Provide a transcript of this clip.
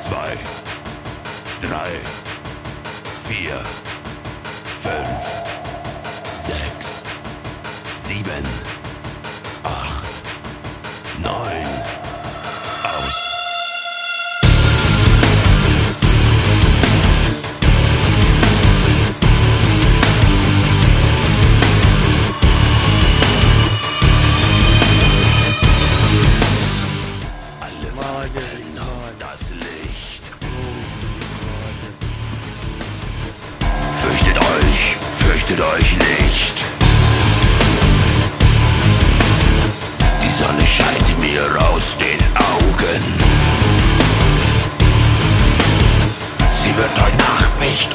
2, 3, 4, 5, 6, 7, 8, 9. Aus. Alle warten auf das Licht. Fürchtet euch nicht. Die Sonne scheint mir aus den Augen. Sie wird heute Nacht nicht